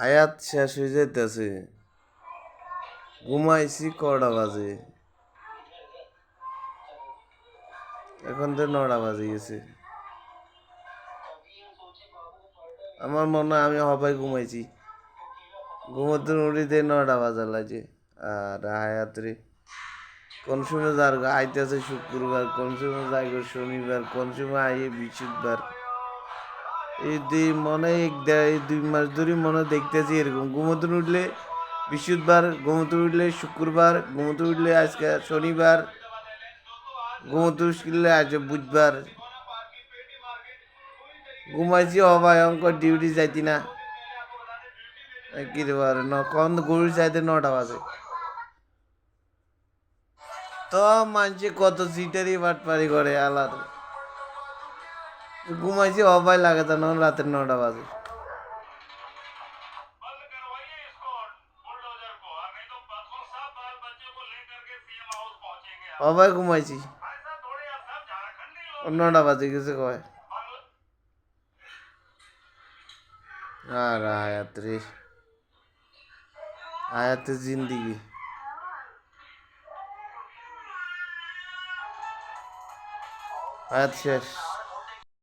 হায়াত শেষ হয়ে যাইতেছে। ঘুমাইছি কটা বাজে, এখন তো 9টা বাজে গেছে। আমার মনে হয় আমি হবাই ঘুমাইছি। ঘুমোতে উঠিতে 9টা বাজা লাগে। আর হায়াত রে কোন সময় যার আইতেছে শুক্রবার, কোন সময় যাই শনিবার, কোন সময় আইয়ে বৃহস্পতিবার। এই এই 2 মাস ধরে মনে দেখতেছি এরকম ঘুমোতে উঠলে বৃহস্পতিবার, ঘুমোতে উঠলে শুক্রবার, ঘুমোতে উঠলে আজকে শনিবার, ঘুমোতে উঠলে আজ বুধবার। ঘুমাইছি হবাই অঙ্ক ডিউটি যাইতি না। কি রে বার কখন গরু চাইতে 9টা বাজে। তো মানছে কত সিটারই বাটপারি করে আলাদা। ঘুমাইছি হবাই লাগে তা রাতের 9টা বাজে। হবাই ঘুমাইছি 9টা বাজে গেছে কয়। আর আয়াত রে, আয়াতের জিন্দিগি। আয়াত শেষ।